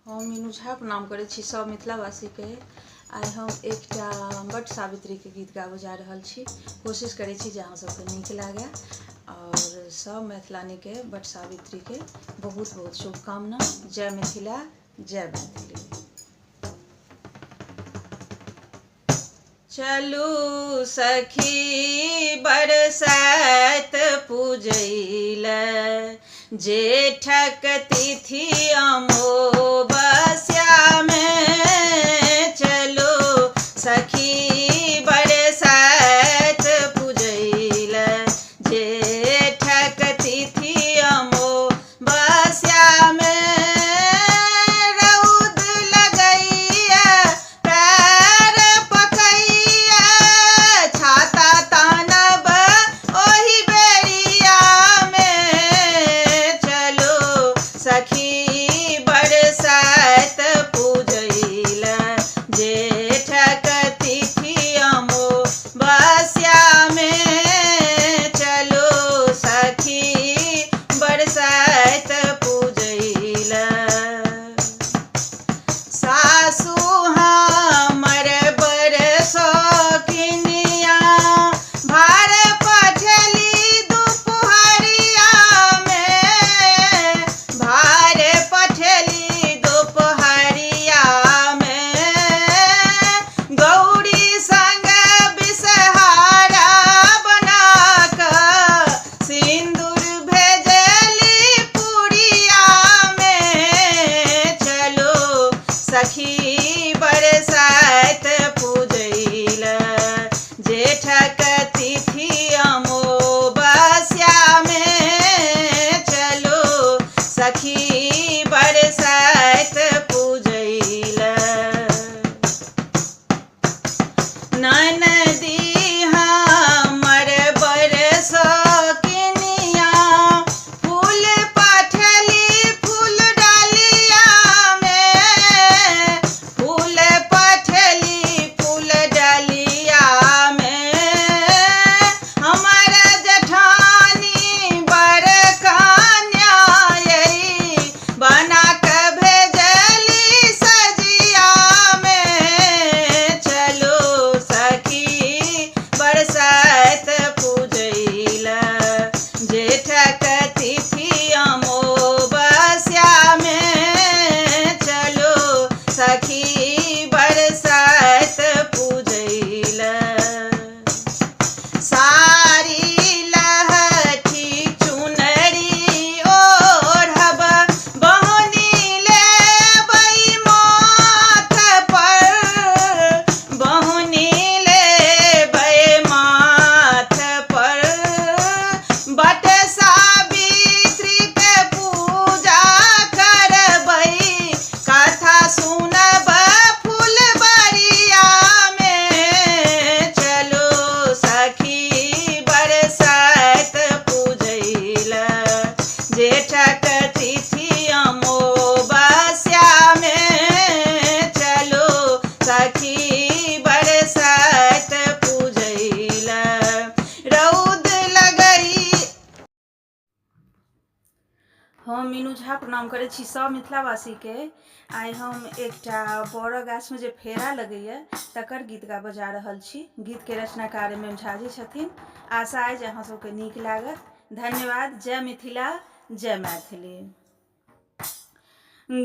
हम मीनू झा प्रणाम करै छी सब मिथिलावासी के। आइ हम एकटा बट सावित्री के गीत गाबऽ जा रहल छी। कोशिश करै छी जे अहाँ सबके नीक लागे और सब मैथिलानी के बट सावित्री के बहुत बहुत शुभकामना। जय मिथिला, जय मैथिली। चलू सखी बरसाइत पूजैले, जेठक तिथि अमावस्या में। चलो सखी बरसाइत पूजैले, जेठक तिथि अमावस्या में। रौद लगैया पैर पकैया, छाता तानब ओही बेरिया में। चलो सखी बरसाइत पूजैले, जेठक तिथि अमावस्या में। चलो सखी बरसाइत पूजैले। सासु हमर बड़ शौकीनिया, भार पठली दुपहरिया में। भार पठली दुपहरिया में, गौरी संग बिसहारा बनाक सिंदूर भेजली पुरिया में। चलो सखी बरसाइत पूजैले, जेठक तिथि अमावस्या में। चलो सखी बरसाइत पूजैले। ननदी हमर बड़ शौकीनिया, फूल पठली फूल डालिया में। फूल पठली फूल डालिया में, हमर जेठानी बड़ कन्यायी बना के भेजली सजिया में। चलो सखी बरसाइत पूजैले, जेठक तिथि अमावस्या में। चलो सखी बरसाइत पूजैले। साड़ी लहठी चुनरी ओढ़ब, बहनी लेबै माथ पर। बहनी लेबै माथ पर, बट सावित्री के पूजा करबै, कथा सुनब फुलबरिया में। चलो सखी बरसाइत पूजैले, जेठक तिथि अमावस्या में। चलो सखी बरसाइत पूजैले। रौद लगई। हम मीनू झा प्रणाम करै छी सब मिथिलावासी के। आइ हम एकटा बड़ गाछ में जे फेरा लगैया तकर गीत गाबऽ जा रहल छी। गीत के रचनाकार एम झा जी छथिन। आशा अइ जे अहाँ सबके नीक लागत। धन्यवाद। जय मिथिला, जय मैथिली।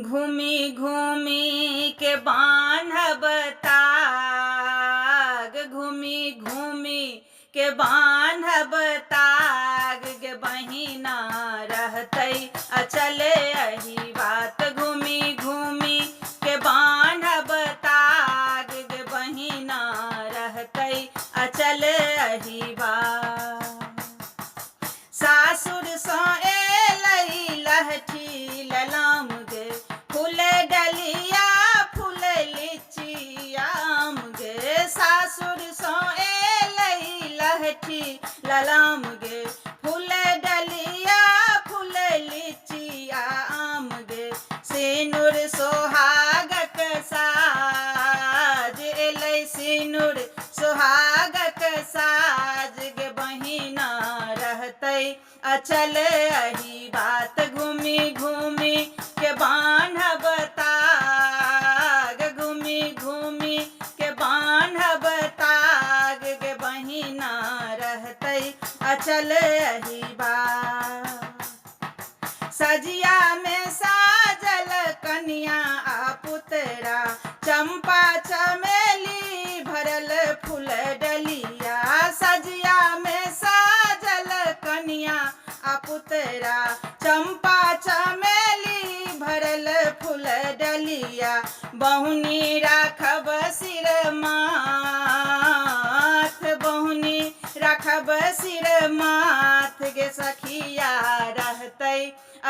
घूमी घूमी के बान्हब ताग, घूमी घूमी के बान्हब ताग। गे बहिना रहतै अचल एही बात, घूमी घूमी के बान्हब ताग। गे बहिना रहतै अचल एही बात। सासुर सँ एलै लहठी ललाम गे, फूल डलिया फूल लीची आम गे। सासुर सँ एलै लहठी ललाम गे, फूल डलिया फूल लीची आम गे। सिनुर सोहागक साज एलै, सिनुर सोहागक साज। गे बहिना रहतै अचल एही बात, घूमी घूमी के बान्हब ताग। अचल अही बात। सजिया में साजल कन्या आ पुतरा, चंपा चमेली भरल फूल डलिया। सजिया में साजल कन्या आ पुतरा, चंपा चमेली भरल फूल डलिया। बहुनी राखब सिर माथ, बहुनी राखब सिर माथ गे सखिया रहतै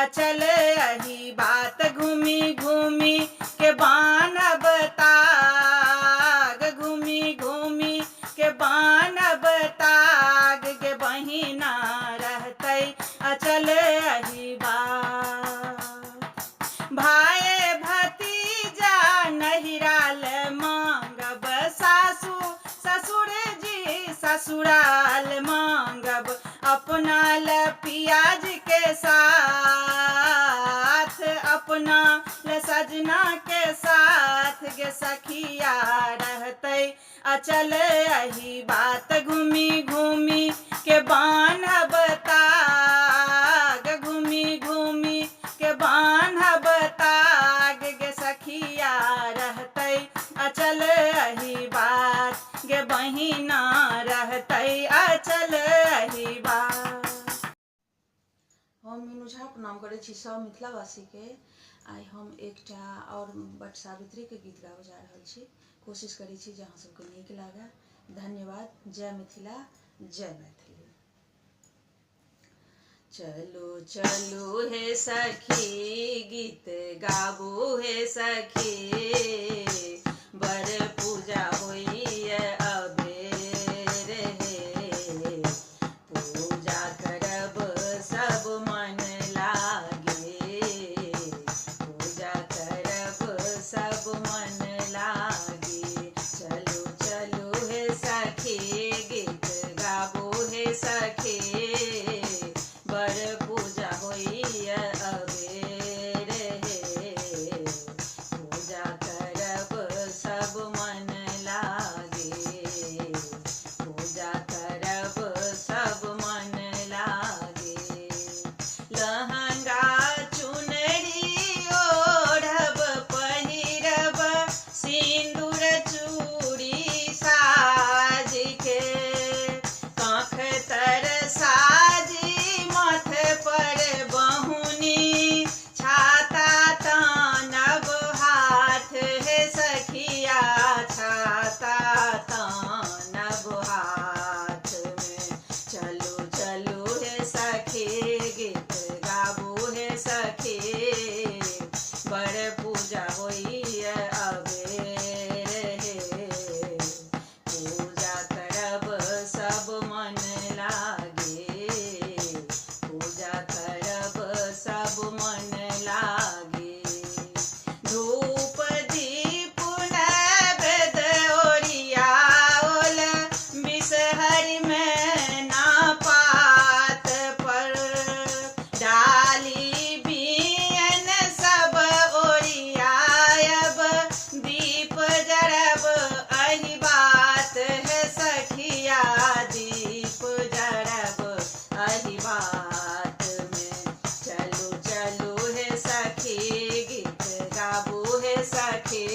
अचल अही बात। घूमी घूमी के बानब ताग, घूमी घूमी के बानब ताग गे बहिना रहतै अचल अही बात। भाई भतीजा नहिराल मांगब, सासू ससुर जी ससुराल मांगब। अपना ल पियाज के साथ, अपना ल सजना के साथ गे सखिया रहतै अचल अही बात। घूमी घूमी के बान्हब ताग, घूमी घूमी के बान्हब ताग गे सखिया रहतै अचल अही बात गे बहिना रहतै अचल अही बात। हम मीनू झा प्रणाम करै छी सब मिथिलावासी के। आइ हम एकटा और बट सावित्री के गीत गाबऽ जा रहल छी। कोशिश करै छी जे अहाँ सबके नीक लागे। धन्यवाद। जय मिथिला, जय मैथिली। चलू चलू हे सखी गीत गाबू हे सखी, बड़ पूजा होइए अबेर हे। पूजा करब सब मन लागे, पूजा करब सब मन लागे। चलू चलू हे सखी गीत गाबू हे सखी, बड़ पूजा होइए अबेर हे। पूजा करब सब मन लागे, पूजा करब सब मन लागे। लहंगा चुनरी ओढ़ब पहिरब, सिंदूर चूड़ी साज के। कांख तर साजी माथे पर बहुनी, छाता तानब हाथ हे सखिया, छाता तानब हाथ में। चलू चलू हे सखी गीत गाबू हे सखी, बड़ पूजा होइए अबेर हे। पूजा करब सब मन लागे, पूजा करब सब मन लागे। धूप दीप नैवेद्य ओरियाओल, बिसहरि में ना पात पर। डाली बियन सब ओरियायब, दीप जरब अही बात है सखिया, दीप जरब अही बात में। चलू चलू हे सखी गीत गाबू हे सखी,